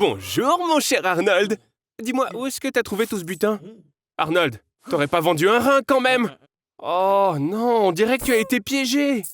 Bonjour, mon cher Arnold. Dis-moi, où est-ce que t'as trouvé tout ce butin? Arnold, t'aurais pas vendu un rein quand même? Oh non, on dirait que tu as été piégé.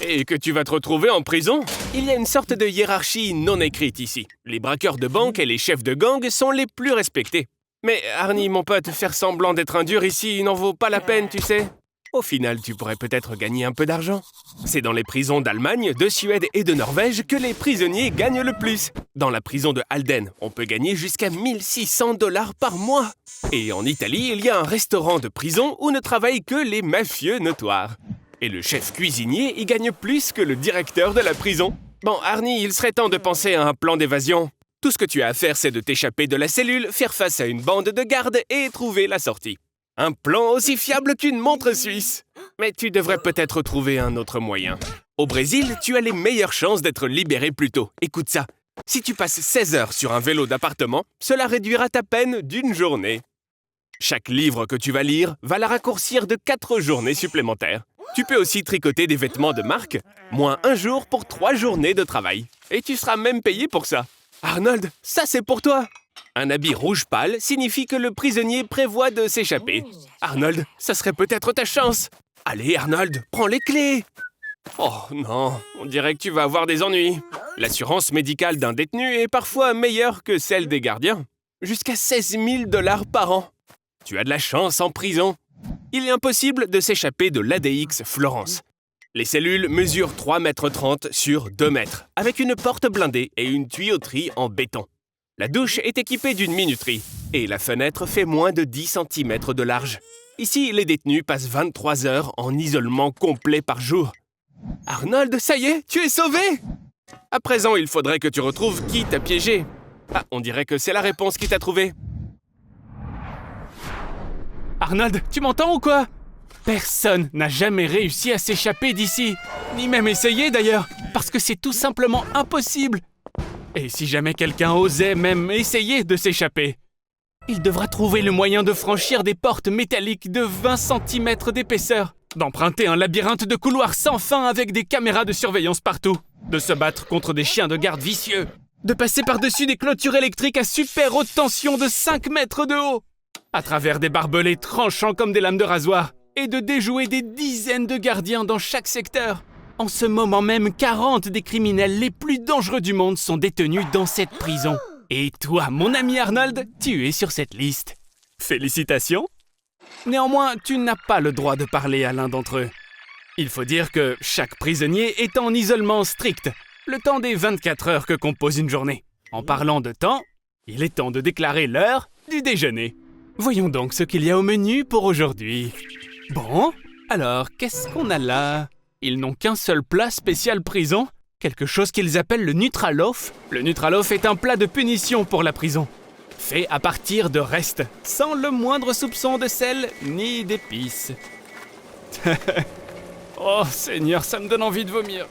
Et que tu vas te retrouver en prison? Il y a une sorte de hiérarchie non écrite ici. Les braqueurs de banque et les chefs de gang sont les plus respectés. Mais Arnie, mon pote, faire semblant d'être un dur ici n'en vaut pas la peine, tu sais. Au final, tu pourrais peut-être gagner un peu d'argent. C'est dans les prisons d'Allemagne, de Suède et de Norvège que les prisonniers gagnent le plus. Dans la prison de Halden, on peut gagner jusqu'à 1600 $ par mois. Et en Italie, il y a un restaurant de prison où ne travaillent que les mafieux notoires. Et le chef cuisinier y gagne plus que le directeur de la prison. Bon, Arnie, il serait temps de penser à un plan d'évasion. Tout ce que tu as à faire, c'est de t'échapper de la cellule, faire face à une bande de gardes et trouver la sortie. Un plan aussi fiable qu'une montre suisse. Mais tu devrais peut-être trouver un autre moyen. Au Brésil, tu as les meilleures chances d'être libéré plus tôt. Écoute ça. Si tu passes 16 heures sur un vélo d'appartement, cela réduira ta peine d'une journée. Chaque livre que tu vas lire va la raccourcir de 4 journées supplémentaires. Tu peux aussi tricoter des vêtements de marque, moins 1 jour pour 3 journées de travail. Et tu seras même payé pour ça. Arnold, ça c'est pour toi. Un habit rouge pâle signifie que le prisonnier prévoit de s'échapper. Arnold, ça serait peut-être ta chance. Allez, Arnold, prends les clés. Oh non, on dirait que tu vas avoir des ennuis. L'assurance médicale d'un détenu est parfois meilleure que celle des gardiens. Jusqu'à 16 000 $ par an. Tu as de la chance en prison. Il est impossible de s'échapper de l'ADX Florence. Les cellules mesurent 3,30 m sur 2 mètres, avec une porte blindée et une tuyauterie en béton. La douche est équipée d'une minuterie, et la fenêtre fait moins de 10 cm de large. Ici, les détenus passent 23 heures en isolement complet par jour. Arnold, ça y est, tu es sauvé! À présent, il faudrait que tu retrouves qui t'a piégé. Ah, on dirait que c'est la réponse qui t'a trouvé. Arnold, tu m'entends ou quoi? Personne n'a jamais réussi à s'échapper d'ici. Ni même essayé d'ailleurs, parce que c'est tout simplement impossible. Et si jamais quelqu'un osait même essayer de s'échapper, il devra trouver le moyen de franchir des portes métalliques de 20 cm d'épaisseur, d'emprunter un labyrinthe de couloirs sans fin avec des caméras de surveillance partout, de se battre contre des chiens de garde vicieux, de passer par-dessus des clôtures électriques à super haute tension de 5 mètres de haut, à travers des barbelés tranchants comme des lames de rasoir, et de déjouer des dizaines de gardiens dans chaque secteur. En ce moment même, 40 des criminels les plus dangereux du monde sont détenus dans cette prison. Et toi, mon ami Arnold, tu es sur cette liste. Félicitations! Néanmoins, tu n'as pas le droit de parler à l'un d'entre eux. Il faut dire que chaque prisonnier est en isolement strict, le temps des 24 heures que compose une journée. En parlant de temps, il est temps de déclarer l'heure du déjeuner. Voyons donc ce qu'il y a au menu pour aujourd'hui. Bon, alors, qu'est-ce qu'on a là? Ils n'ont qu'un seul plat spécial prison, quelque chose qu'ils appellent le Nutraloaf. Le Nutraloaf est un plat de punition pour la prison, fait à partir de restes, sans le moindre soupçon de sel ni d'épices. Oh Seigneur, ça me donne envie de vomir.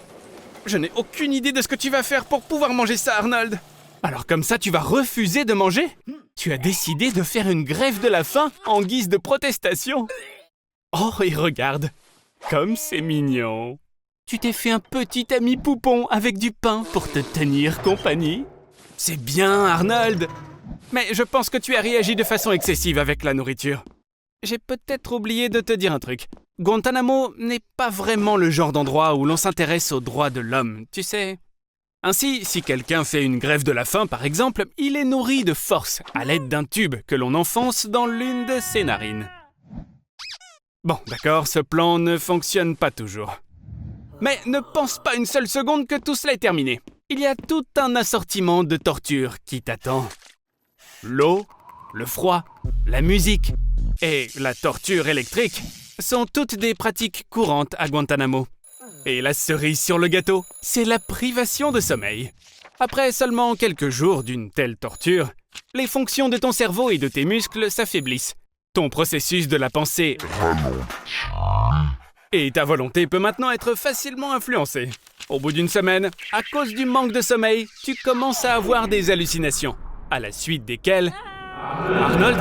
Je n'ai aucune idée de ce que tu vas faire pour pouvoir manger ça, Arnold. Alors comme ça, tu vas refuser de manger? Tu as décidé de faire une grève de la faim en guise de protestation. Oh, et regarde, comme c'est mignon. Tu t'es fait un petit ami poupon avec du pain pour te tenir compagnie. C'est bien, Arnold. Mais je pense que tu as réagi de façon excessive avec la nourriture. J'ai peut-être oublié de te dire un truc. Guantanamo n'est pas vraiment le genre d'endroit où l'on s'intéresse aux droits de l'homme, tu sais. Ainsi, si quelqu'un fait une grève de la faim, par exemple, il est nourri de force à l'aide d'un tube que l'on enfonce dans l'une de ses narines. Bon, d'accord, ce plan ne fonctionne pas toujours. Mais ne pense pas une seule seconde que tout cela est terminé. Il y a tout un assortiment de tortures qui t'attend. L'eau, le froid, la musique et la torture électrique sont toutes des pratiques courantes à Guantanamo. Et la cerise sur le gâteau, c'est la privation de sommeil. Après seulement quelques jours d'une telle torture, les fonctions de ton cerveau et de tes muscles s'affaiblissent. Ton processus de la pensée et ta volonté peut maintenant être facilement influencée. Au bout d'une semaine, à cause du manque de sommeil, tu commences à avoir des hallucinations, à la suite desquelles... Arnold.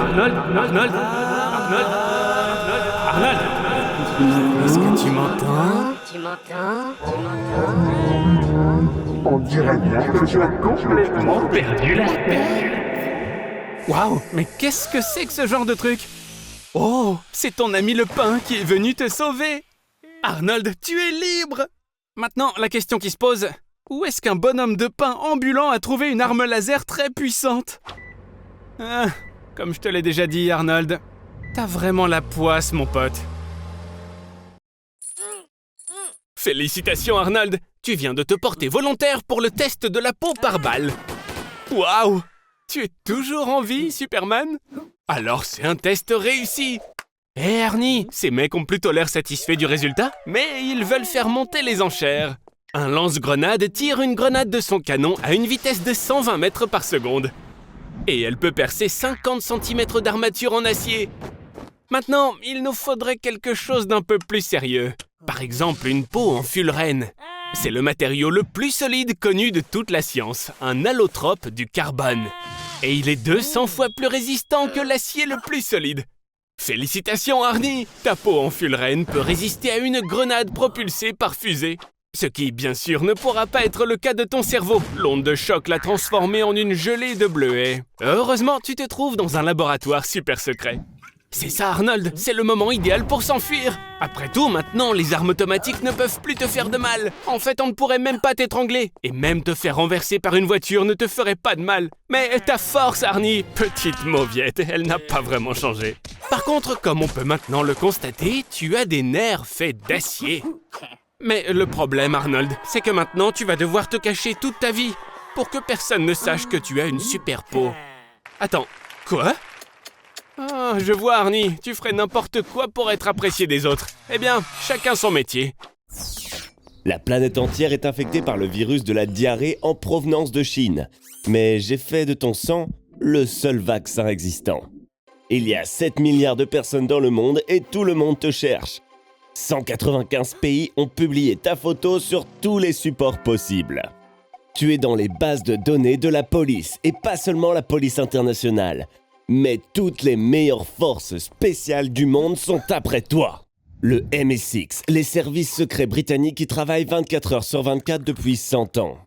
Est-ce que tu m'entends? On dirait bien que tu as complètement perdu la tête. Waouh, mais qu'est-ce que c'est que ce genre de truc? Oh, c'est ton ami le pain qui est venu te sauver. Arnold, tu es libre. Maintenant, la question qui se pose, où est-ce qu'un bonhomme de pain ambulant a trouvé une arme laser très puissante? Ah, comme je te l'ai déjà dit, Arnold, t'as vraiment la poisse, mon pote. Félicitations, Arnold, tu viens de te porter volontaire pour le test de la peau par balle. Waouh, tu es toujours en vie, Superman? Alors c'est un test réussi. Hé Arnie, ces mecs ont plutôt l'air satisfaits du résultat, mais ils veulent faire monter les enchères. Un lance-grenade tire une grenade de son canon à une vitesse de 120 mètres par seconde. Et elle peut percer 50 cm d'armature en acier. Maintenant, il nous faudrait quelque chose d'un peu plus sérieux. Par exemple, une peau en fullerène. C'est le matériau le plus solide connu de toute la science, un allotrope du carbone. Et il est 200 fois plus résistant que l'acier le plus solide. Félicitations Arnie, ta peau en fullerène peut résister à une grenade propulsée par fusée. Ce qui, bien sûr, ne pourra pas être le cas de ton cerveau. L'onde de choc l'a transformé en une gelée de bleuets. Heureusement, tu te trouves dans un laboratoire super secret. C'est ça, Arnold, c'est le moment idéal pour s'enfuir. Après tout, maintenant, les armes automatiques ne peuvent plus te faire de mal. En fait, on ne pourrait même pas t'étrangler. Et même te faire renverser par une voiture ne te ferait pas de mal. Mais ta force, Arnie, petite mauviette, elle n'a pas vraiment changé. Par contre, comme on peut maintenant le constater, tu as des nerfs faits d'acier. Mais le problème, Arnold, c'est que maintenant, tu vas devoir te cacher toute ta vie pour que personne ne sache que tu as une super peau. Attends, quoi ? Ah, je vois, Arnie, tu ferais n'importe quoi pour être apprécié des autres. Eh bien, chacun son métier. La planète entière est infectée par le virus de la diarrhée en provenance de Chine. Mais j'ai fait de ton sang le seul vaccin existant. Il y a 7 milliards de personnes dans le monde et tout le monde te cherche. 195 pays ont publié ta photo sur tous les supports possibles. Tu es dans les bases de données de la police, et pas seulement la police internationale. Mais toutes les meilleures forces spéciales du monde sont après toi. Le MI6, les services secrets britanniques qui travaillent 24 heures sur 24 depuis 100 ans.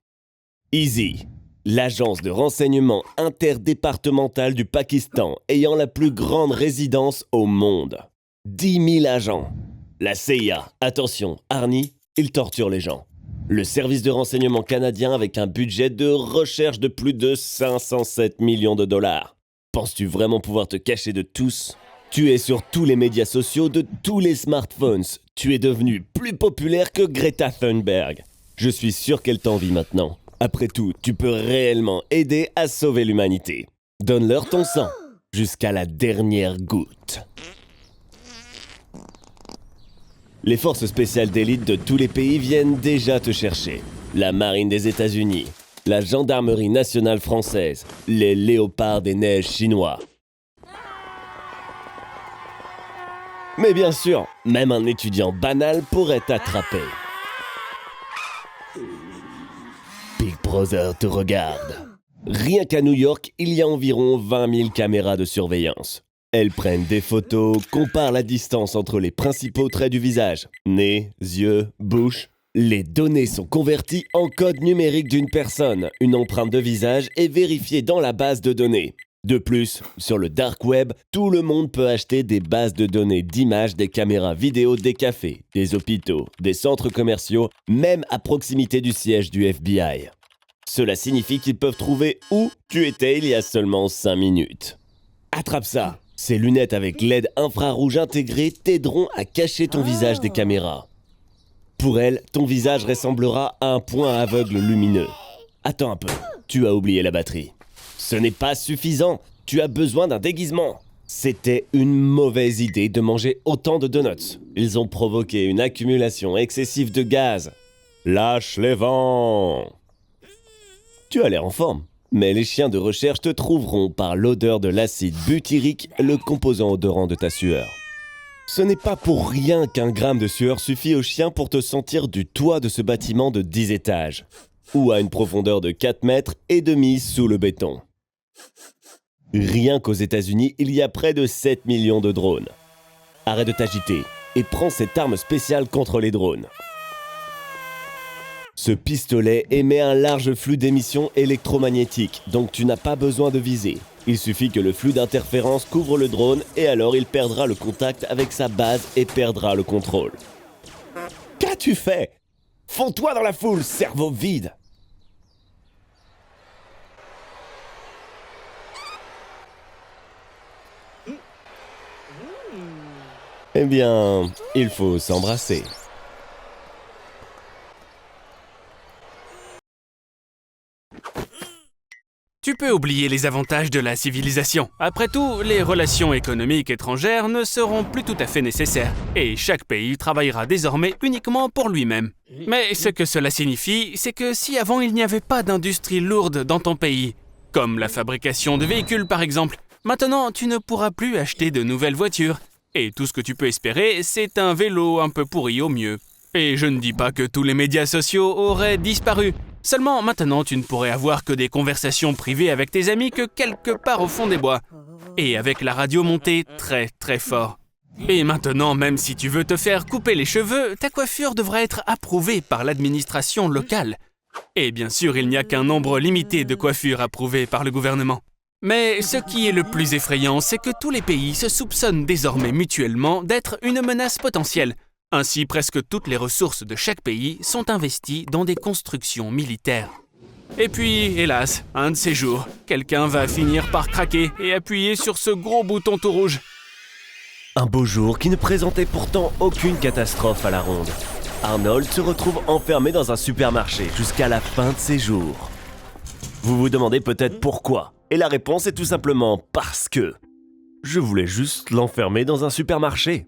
EASY, l'agence de renseignement interdépartementale du Pakistan ayant la plus grande résidence au monde. 10 000 agents. La CIA, attention, Arnie, il torture les gens. Le service de renseignement canadien avec un budget de recherche de plus de 507 millions de dollars. Penses-tu vraiment pouvoir te cacher de tous ? Tu es sur tous les médias sociaux de tous les smartphones. Tu es devenu plus populaire que Greta Thunberg. Je suis sûr qu'elle t'envie maintenant. Après tout, tu peux réellement aider à sauver l'humanité. Donne-leur ton sang, jusqu'à la dernière goutte. Les forces spéciales d'élite de tous les pays viennent déjà te chercher. La marine des États-Unis, la gendarmerie nationale française, les léopards des neiges chinois. Mais bien sûr, même un étudiant banal pourrait t'attraper. Big Brother te regarde. Rien qu'à New York, il y a environ 20 000 caméras de surveillance. Elles prennent des photos, comparent la distance entre les principaux traits du visage, nez, yeux, bouche. Les données sont converties en code numérique d'une personne. Une empreinte de visage est vérifiée dans la base de données. De plus, sur le dark web, tout le monde peut acheter des bases de données d'images des caméras vidéo des cafés, des hôpitaux, des centres commerciaux, même à proximité du siège du FBI. Cela signifie qu'ils peuvent trouver où tu étais il y a seulement 5 minutes. Attrape ça! Ces lunettes avec LED infrarouge intégrées t'aideront à cacher ton visage des caméras. Pour elles, ton visage ressemblera à un point aveugle lumineux. Attends un peu, tu as oublié la batterie. Ce n'est pas suffisant, tu as besoin d'un déguisement. C'était une mauvaise idée de manger autant de donuts. Ils ont provoqué une accumulation excessive de gaz. Lâche les vents. Tu as l'air en forme. Mais les chiens de recherche te trouveront par l'odeur de l'acide butyrique, le composant odorant de ta sueur. Ce n'est pas pour rien qu'un gramme de sueur suffit aux chiens pour te sentir du toit de ce bâtiment de 10 étages, ou à une profondeur de 4 mètres et demi sous le béton. Rien qu'aux États-Unis, il y a près de 7 millions de drones. Arrête de t'agiter, et prend cette arme spéciale contre les drones. Ce pistolet émet un large flux d'émissions électromagnétiques, donc tu n'as pas besoin de viser. Il suffit que le flux d'interférence couvre le drone et alors il perdra le contact avec sa base et perdra le contrôle. Qu'as-tu fait? Fonds-toi dans la foule, cerveau vide! Eh bien, il faut s'embrasser. Tu peux oublier les avantages de la civilisation. Après tout, les relations économiques étrangères ne seront plus tout à fait nécessaires, et chaque pays travaillera désormais uniquement pour lui-même. Mais ce que cela signifie, c'est que si avant il n'y avait pas d'industrie lourde dans ton pays, comme la fabrication de véhicules par exemple, maintenant tu ne pourras plus acheter de nouvelles voitures, et tout ce que tu peux espérer, c'est un vélo un peu pourri au mieux. Et je ne dis pas que tous les médias sociaux auraient disparu. Seulement, maintenant, tu ne pourrais avoir que des conversations privées avec tes amis que quelque part au fond des bois. Et avec la radio montée très très fort. Et maintenant, même si tu veux te faire couper les cheveux, ta coiffure devra être approuvée par l'administration locale. Et bien sûr, il n'y a qu'un nombre limité de coiffures approuvées par le gouvernement. Mais ce qui est le plus effrayant, c'est que tous les pays se soupçonnent désormais mutuellement d'être une menace potentielle. Ainsi, presque toutes les ressources de chaque pays sont investies dans des constructions militaires. Et puis, hélas, un de ces jours, quelqu'un va finir par craquer et appuyer sur ce gros bouton tout rouge. Un beau jour qui ne présentait pourtant aucune catastrophe à la ronde. Arnold se retrouve enfermé dans un supermarché jusqu'à la fin de ses jours. Vous vous demandez peut-être pourquoi, et la réponse est tout simplement parce que je voulais juste l'enfermer dans un supermarché.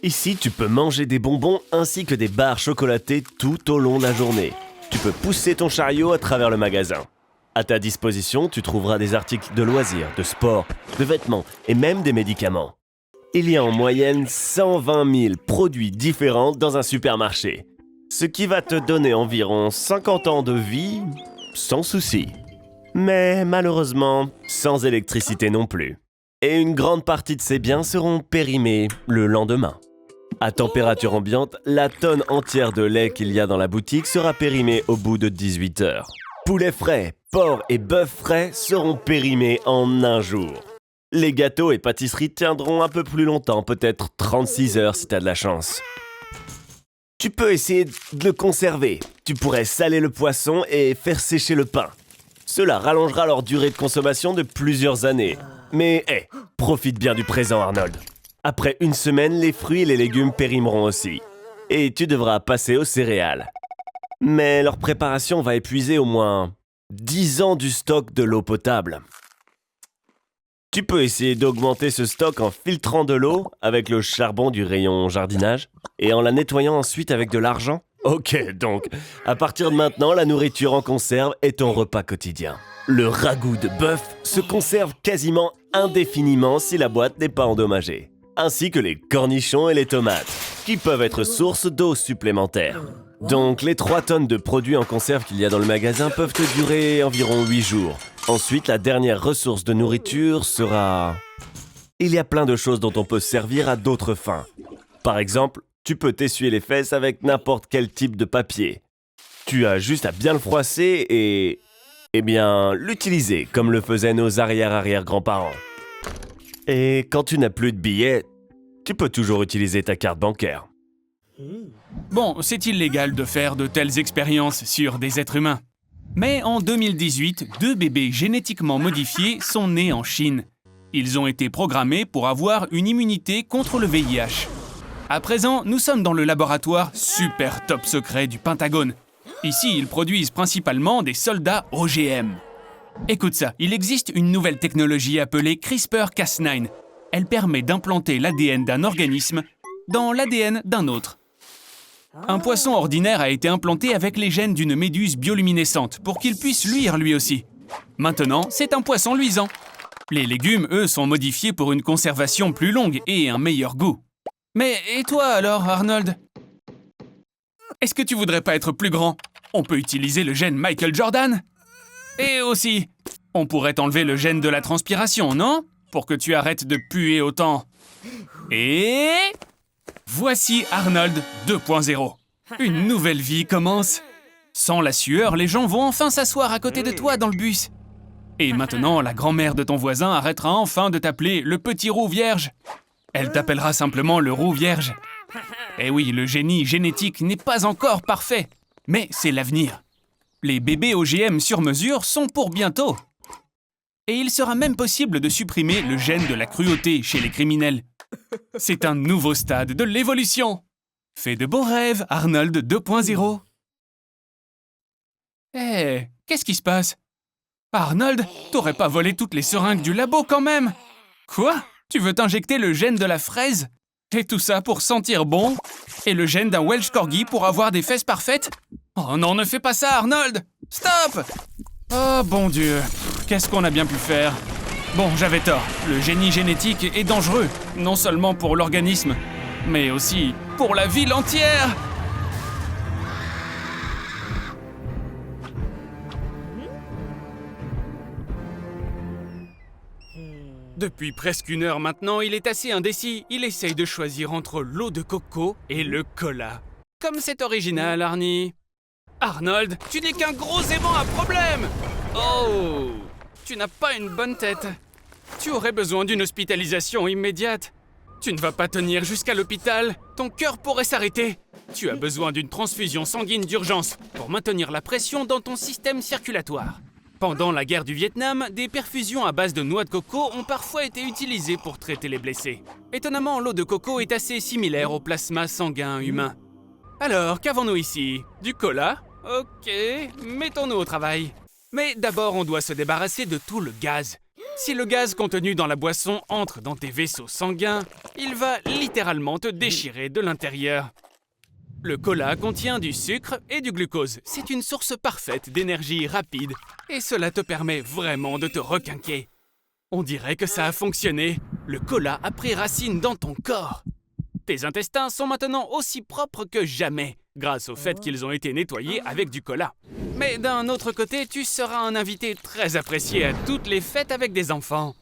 Ici, tu peux manger des bonbons ainsi que des barres chocolatées tout au long de la journée. Tu peux pousser ton chariot à travers le magasin. À ta disposition, tu trouveras des articles de loisirs, de sport, de vêtements et même des médicaments. Il y a en moyenne 120 000 produits différents dans un supermarché, ce qui va te donner environ 50 ans de vie sans souci. Mais malheureusement, sans électricité non plus. Et une grande partie de ces biens seront périmés le lendemain. À température ambiante, la tonne entière de lait qu'il y a dans la boutique sera périmée au bout de 18 heures. Poulet frais, porc et bœuf frais seront périmés en un jour. Les gâteaux et pâtisseries tiendront un peu plus longtemps, peut-être 36 heures si t'as de la chance. Tu peux essayer de le conserver. Tu pourrais saler le poisson et faire sécher le pain. Cela rallongera leur durée de consommation de plusieurs années. Mais profite bien du présent, Arnold. Après une semaine, les fruits et les légumes périmeront aussi. Et tu devras passer aux céréales. Mais leur préparation va épuiser au moins 10 ans du stock de l'eau potable. Tu peux essayer d'augmenter ce stock en filtrant de l'eau avec le charbon du rayon jardinage et en la nettoyant ensuite avec de l'argent. Ok, donc, à partir de maintenant, la nourriture en conserve est ton repas quotidien. Le ragoût de bœuf se conserve quasiment indéfiniment si la boîte n'est pas endommagée. Ainsi que les cornichons et les tomates, qui peuvent être source d'eau supplémentaire. Donc, les 3 tonnes de produits en conserve qu'il y a dans le magasin peuvent te durer environ 8 jours. Ensuite, la dernière ressource de nourriture sera... Il y a plein de choses dont on peut se servir à d'autres fins. Par exemple, tu peux t'essuyer les fesses avec n'importe quel type de papier. Tu as juste à bien le froisser et... l'utiliser comme le faisaient nos arrière-arrière-grands-parents. Et quand tu n'as plus de billets, tu peux toujours utiliser ta carte bancaire. Bon, c'est illégal de faire de telles expériences sur des êtres humains. Mais en 2018, 2 bébés génétiquement modifiés sont nés en Chine. Ils ont été programmés pour avoir une immunité contre le VIH. À présent, nous sommes dans le laboratoire super top secret du Pentagone. Ici, ils produisent principalement des soldats OGM. Écoute ça, il existe une nouvelle technologie appelée CRISPR-Cas9. Elle permet d'implanter l'ADN d'un organisme dans l'ADN d'un autre. Un poisson ordinaire a été implanté avec les gènes d'une méduse bioluminescente pour qu'il puisse luire lui aussi. Maintenant, c'est un poisson luisant. Les légumes, eux, sont modifiés pour une conservation plus longue et un meilleur goût. Mais et toi alors, Arnold? Est-ce que tu voudrais pas être plus grand? On peut utiliser le gène Michael Jordan. Et aussi, on pourrait enlever le gène de la transpiration, non? Pour que tu arrêtes de puer autant. Et... Voici Arnold 2.0. Une nouvelle vie commence. Sans la sueur, les gens vont enfin s'asseoir à côté de toi dans le bus. Et maintenant, la grand-mère de ton voisin arrêtera enfin de t'appeler le petit roux vierge. Elle t'appellera simplement le roux vierge. Eh oui, le génie génétique n'est pas encore parfait, mais c'est l'avenir. Les bébés OGM sur mesure sont pour bientôt. Et il sera même possible de supprimer le gène de la cruauté chez les criminels. C'est un nouveau stade de l'évolution. Fais de beaux rêves, Arnold 2.0. Hé, qu'est-ce qui se passe? Arnold, t'aurais pas volé toutes les seringues du labo quand même? Quoi? Tu veux t'injecter le gène de la fraise? Et tout ça pour sentir bon? Et le gène d'un Welsh Corgi pour avoir des fesses parfaites? Oh non, ne fais pas ça, Arnold! Stop! Oh bon Dieu, qu'est-ce qu'on a bien pu faire? Bon, j'avais tort, le génie génétique est dangereux, non seulement pour l'organisme, mais aussi pour la ville entière! Depuis presque 1 heure maintenant, il est assez indécis. Il essaye de choisir entre l'eau de coco et le cola. Comme c'est original, Arnie. Arnold, tu n'es qu'un gros aimant à problème! Oh! Tu n'as pas une bonne tête. Tu aurais besoin d'une hospitalisation immédiate. Tu ne vas pas tenir jusqu'à l'hôpital. Ton cœur pourrait s'arrêter. Tu as besoin d'une transfusion sanguine d'urgence pour maintenir la pression dans ton système circulatoire. Pendant la guerre du Vietnam, des perfusions à base de noix de coco ont parfois été utilisées pour traiter les blessés. Étonnamment, l'eau de coco est assez similaire au plasma sanguin humain. Alors, qu'avons-nous ici? Du cola? Ok, mettons-nous au travail. Mais d'abord, on doit se débarrasser de tout le gaz. Si le gaz contenu dans la boisson entre dans tes vaisseaux sanguins, il va littéralement te déchirer de l'intérieur. Le cola contient du sucre et du glucose. C'est une source parfaite d'énergie rapide. Et cela te permet vraiment de te requinquer. On dirait que ça a fonctionné. Le cola a pris racine dans ton corps. Tes intestins sont maintenant aussi propres que jamais, grâce au fait qu'ils ont été nettoyés avec du cola. Mais d'un autre côté, tu seras un invité très apprécié à toutes les fêtes avec des enfants.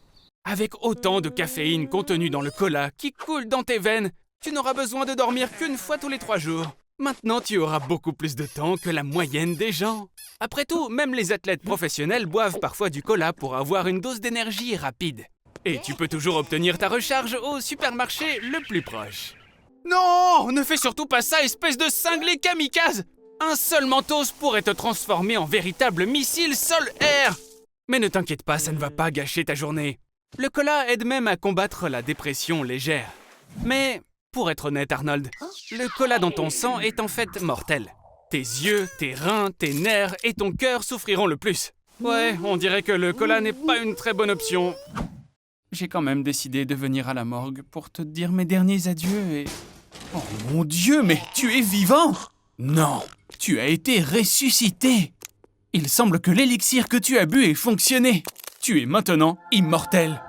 Avec autant de caféine contenue dans le cola qui coule dans tes veines, tu n'auras besoin de dormir qu'1 fois tous les 3 jours. Maintenant, tu auras beaucoup plus de temps que la moyenne des gens. Après tout, même les athlètes professionnels boivent parfois du cola pour avoir une dose d'énergie rapide. Et tu peux toujours obtenir ta recharge au supermarché le plus proche. Non! Ne fais surtout pas ça, espèce de cinglé kamikaze! Un seul Mentos pourrait te transformer en véritable missile sol-air! Mais ne t'inquiète pas, ça ne va pas gâcher ta journée. Le cola aide même à combattre la dépression légère. Mais... pour être honnête, Arnold, le cola dans ton sang est en fait mortel. Tes yeux, tes reins, tes nerfs et ton cœur souffriront le plus. Ouais, on dirait que le cola n'est pas une très bonne option. J'ai quand même décidé de venir à la morgue pour te dire mes derniers adieux et... Oh mon Dieu, mais tu es vivant! Non, tu as été ressuscité! Il semble que l'élixir que tu as bu ait fonctionné. Tu es maintenant immortel.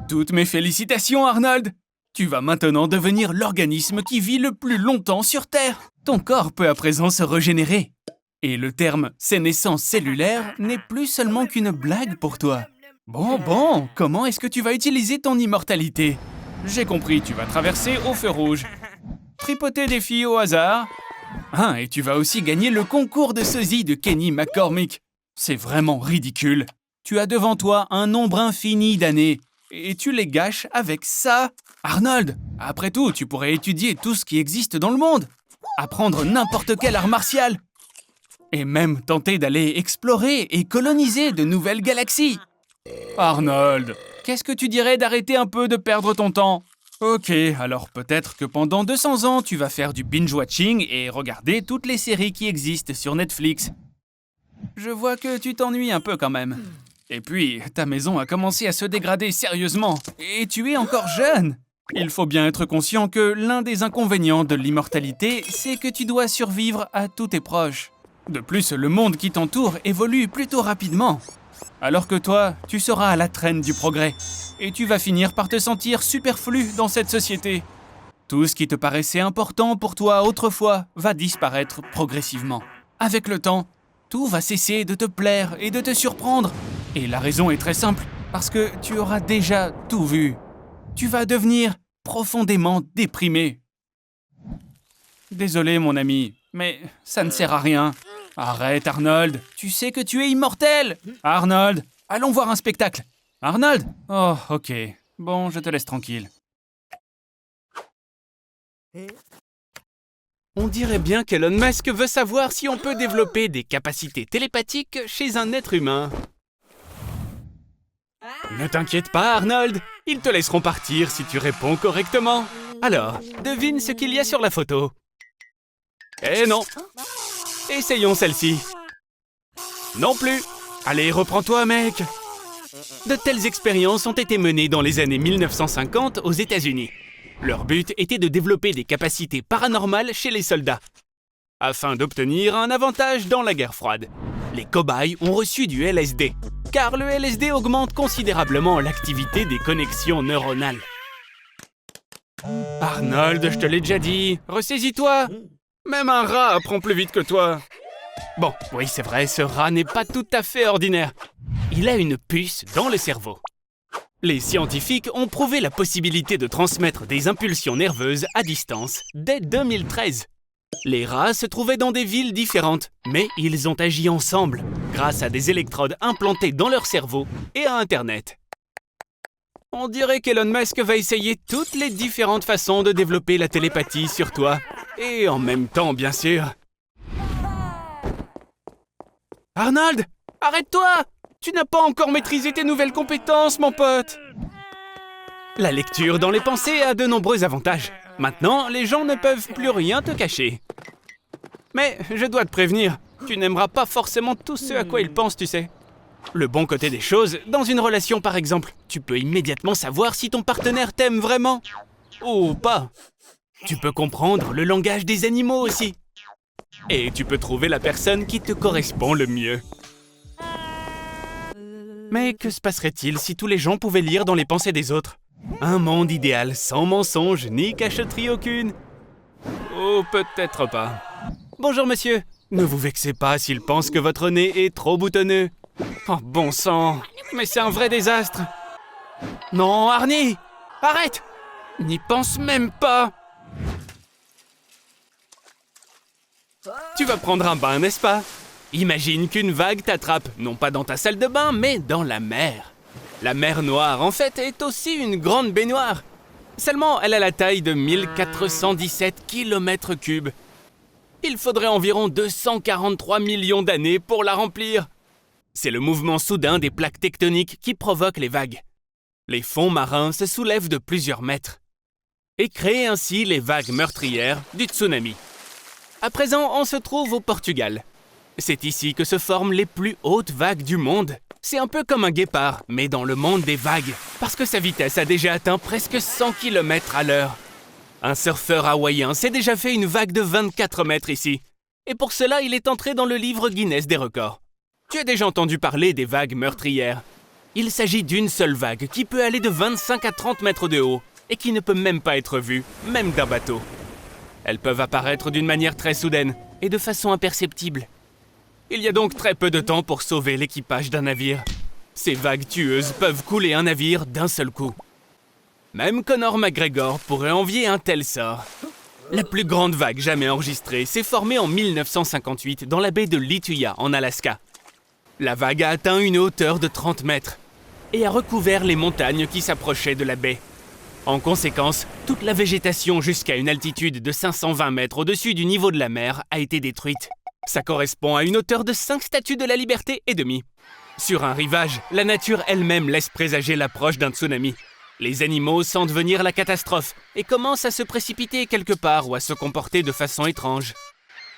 Toutes mes félicitations, Arnold! Tu vas maintenant devenir l'organisme qui vit le plus longtemps sur Terre. Ton corps peut à présent se régénérer. Et le terme « sénescence cellulaire » n'est plus seulement qu'une blague pour toi. Bon, comment est-ce que tu vas utiliser ton immortalité? J'ai compris, tu vas traverser au feu rouge. Tripoter des filles au hasard. Ah, et tu vas aussi gagner le concours de sosie de Kenny McCormick. C'est vraiment ridicule. Tu as devant toi un nombre infini d'années. Et tu les gâches avec ça. Arnold, après tout, tu pourrais étudier tout ce qui existe dans le monde. Apprendre n'importe quel art martial. Et même tenter d'aller explorer et coloniser de nouvelles galaxies. Arnold, qu'est-ce que tu dirais d'arrêter un peu de perdre ton temps? Ok, alors peut-être que pendant 200 ans, tu vas faire du binge-watching et regarder toutes les séries qui existent sur Netflix. Je vois que tu t'ennuies un peu quand même. Et puis, ta maison a commencé à se dégrader sérieusement. Et tu es encore jeune. Il faut bien être conscient que l'un des inconvénients de l'immortalité, c'est que tu dois survivre à tous tes proches. De plus, le monde qui t'entoure évolue plutôt rapidement. Alors que toi, tu seras à la traîne du progrès. Et tu vas finir par te sentir superflu dans cette société. Tout ce qui te paraissait important pour toi autrefois va disparaître progressivement. Avec le temps, tout va cesser de te plaire et de te surprendre. Et la raison est très simple, parce que tu auras déjà tout vu. Tu vas devenir profondément déprimé. Désolé, mon ami, mais ça ne sert à rien. Arrête, Arnold. Tu sais que tu es immortel. Arnold, allons voir un spectacle. Arnold? Oh, ok. Bon, je te laisse tranquille. On dirait bien qu'Elon Musk veut savoir si on peut développer des capacités télépathiques chez un être humain. Ne t'inquiète pas, Arnold. Ils te laisseront partir si tu réponds correctement. Alors, devine ce qu'il y a sur la photo. Eh non. Essayons celle-ci. Non plus. Allez, reprends-toi, mec. De telles expériences ont été menées dans les années 1950 aux États-Unis. Leur but était de développer des capacités paranormales chez les soldats, afin d'obtenir un avantage dans la guerre froide. Les cobayes ont reçu du LSD, car le LSD augmente considérablement l'activité des connexions neuronales. Arnold, je te l'ai déjà dit, ressaisis-toi. Même un rat apprend plus vite que toi. Bon, oui, c'est vrai, ce rat n'est pas tout à fait ordinaire. Il a une puce dans le cerveau. Les scientifiques ont prouvé la possibilité de transmettre des impulsions nerveuses à distance dès 2013. Les rats se trouvaient dans des villes différentes, mais ils ont agi ensemble grâce à des électrodes implantées dans leur cerveau et à Internet. On dirait qu'Elon Musk va essayer toutes les différentes façons de développer la télépathie sur toi. Et en même temps, bien sûr. Arnold, arrête-toi! Tu n'as pas encore maîtrisé tes nouvelles compétences, mon pote! La lecture dans les pensées a de nombreux avantages. Maintenant, les gens ne peuvent plus rien te cacher. Mais je dois te prévenir, tu n'aimeras pas forcément tout ce à quoi ils pensent, tu sais. Le bon côté des choses, dans une relation par exemple, tu peux immédiatement savoir si ton partenaire t'aime vraiment. Ou pas. Tu peux comprendre le langage des animaux aussi. Et tu peux trouver la personne qui te correspond le mieux. Mais que se passerait-il si tous les gens pouvaient lire dans les pensées des autres? Un monde idéal, sans mensonge ni cachotterie aucune. Oh, peut-être pas. Bonjour monsieur, ne vous vexez pas s'il pense que votre nez est trop boutonneux. Oh bon sang, mais c'est un vrai désastre. Non, Arnie, arrête! N'y pense même pas. Tu vas prendre un bain, n'est-ce pas? Imagine qu'une vague t'attrape, non pas dans ta salle de bain, mais dans la mer. La mer Noire, en fait, est aussi une grande baignoire. Seulement, elle a la taille de 1417 km3. Il faudrait environ 243 millions d'années pour la remplir. C'est le mouvement soudain des plaques tectoniques qui provoque les vagues. Les fonds marins se soulèvent de plusieurs mètres et créent ainsi les vagues meurtrières du tsunami. À présent, on se trouve au Portugal. C'est ici que se forment les plus hautes vagues du monde. C'est un peu comme un guépard, mais dans le monde des vagues, parce que sa vitesse a déjà atteint presque 100 km à l'heure. Un surfeur hawaïen s'est déjà fait une vague de 24 mètres ici. Et pour cela, il est entré dans le livre Guinness des records. Tu as déjà entendu parler des vagues meurtrières. Il s'agit d'une seule vague qui peut aller de 25 à 30 mètres de haut et qui ne peut même pas être vue, même d'un bateau. Elles peuvent apparaître d'une manière très soudaine et de façon imperceptible. Il y a donc très peu de temps pour sauver l'équipage d'un navire. Ces vagues tueuses peuvent couler un navire d'un seul coup. Même Conor McGregor pourrait envier un tel sort. La plus grande vague jamais enregistrée s'est formée en 1958 dans la baie de Lituya, en Alaska. La vague a atteint une hauteur de 30 mètres et a recouvert les montagnes qui s'approchaient de la baie. En conséquence, toute la végétation jusqu'à une altitude de 520 mètres au-dessus du niveau de la mer a été détruite. Ça correspond à une hauteur de 5 statues de la Liberté et demie. Sur un rivage, la nature elle-même laisse présager l'approche d'un tsunami. Les animaux sentent venir la catastrophe et commencent à se précipiter quelque part ou à se comporter de façon étrange.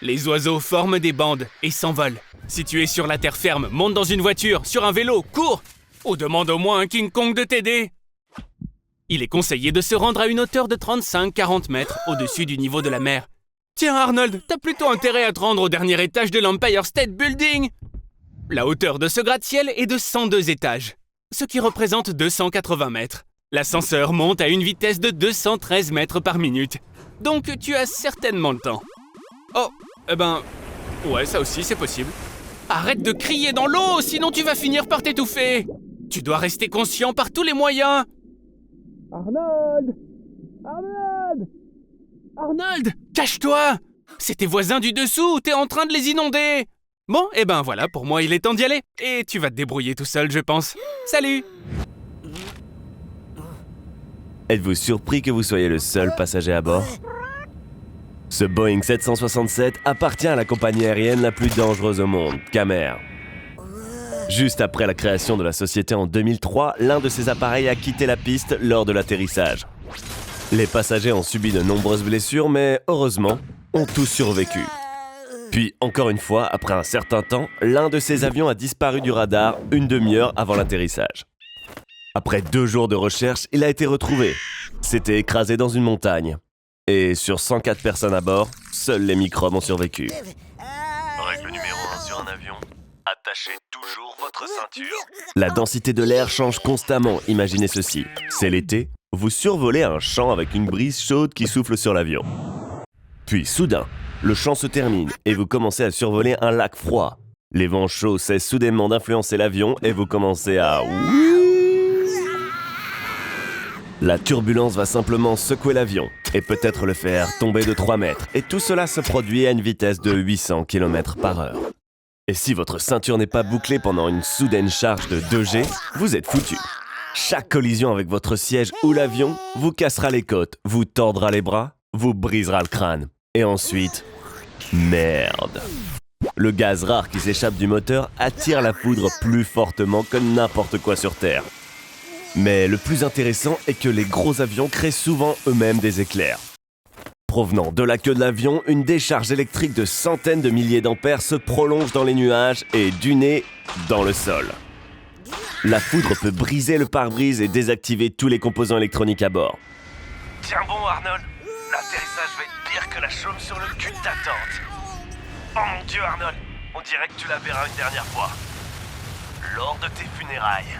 Les oiseaux forment des bandes et s'envolent. Si tu es sur la terre ferme, monte dans une voiture, sur un vélo, cours! Ou demande au moins à un King Kong de t'aider. Il est conseillé de se rendre à une hauteur de 35-40 mètres au-dessus du niveau de la mer. Tiens Arnold, t'as plutôt intérêt à te rendre au dernier étage de l'Empire State Building. La hauteur de ce gratte-ciel est de 102 étages, ce qui représente 280 mètres. L'ascenseur monte à une vitesse de 213 mètres par minute, donc tu as certainement le temps. Oh, ouais, ça aussi c'est possible. Arrête de crier dans l'eau, sinon tu vas finir par t'étouffer. Tu dois rester conscient par tous les moyens. Arnold! Arnold! Arnold, cache-toi! C'est tes voisins du dessous, t'es en train de les inonder! Bon, eh ben voilà, pour moi il est temps d'y aller. Et tu vas te débrouiller tout seul, je pense. Salut! Êtes-vous surpris que vous soyez le seul passager à bord? Ce Boeing 767 appartient à la compagnie aérienne la plus dangereuse au monde, Camer. Juste après la création de la société en 2003, l'un de ces appareils a quitté la piste lors de l'atterrissage. Les passagers ont subi de nombreuses blessures, mais heureusement, ont tous survécu. Puis, encore une fois, après un certain temps, l'un de ces avions a disparu du radar une demi-heure avant l'atterrissage. Après 2 jours de recherche, il a été retrouvé. C'était écrasé dans une montagne. Et sur 104 personnes à bord, seuls les microbes ont survécu. Règle numéro 1 sur un avion, attachez toujours votre ceinture. La densité de l'air change constamment, imaginez ceci. C'est l'été, vous survolez un champ avec une brise chaude qui souffle sur l'avion. Puis soudain, le champ se termine et vous commencez à survoler un lac froid. Les vents chauds cessent soudainement d'influencer l'avion et vous commencez à... La turbulence va simplement secouer l'avion et peut-être le faire tomber de 3 mètres. Et tout cela se produit à une vitesse de 800 km/h. Et si votre ceinture n'est pas bouclée pendant une soudaine charge de 2G, vous êtes foutu. Chaque collision avec votre siège ou l'avion vous cassera les côtes, vous tordra les bras, vous brisera le crâne. Et ensuite, merde. Le gaz rare qui s'échappe du moteur attire la foudre plus fortement que n'importe quoi sur Terre. Mais le plus intéressant est que les gros avions créent souvent eux-mêmes des éclairs. Provenant de la queue de l'avion, une décharge électrique de centaines de milliers d'ampères se prolonge dans les nuages et du nez dans le sol. La foudre peut briser le pare-brise et désactiver tous les composants électroniques à bord. Tiens bon Arnold, l'atterrissage va être pire que la chaume sur le cul de ta tante. Oh mon Dieu Arnold, on dirait que tu la verras une dernière fois. Lors de tes funérailles.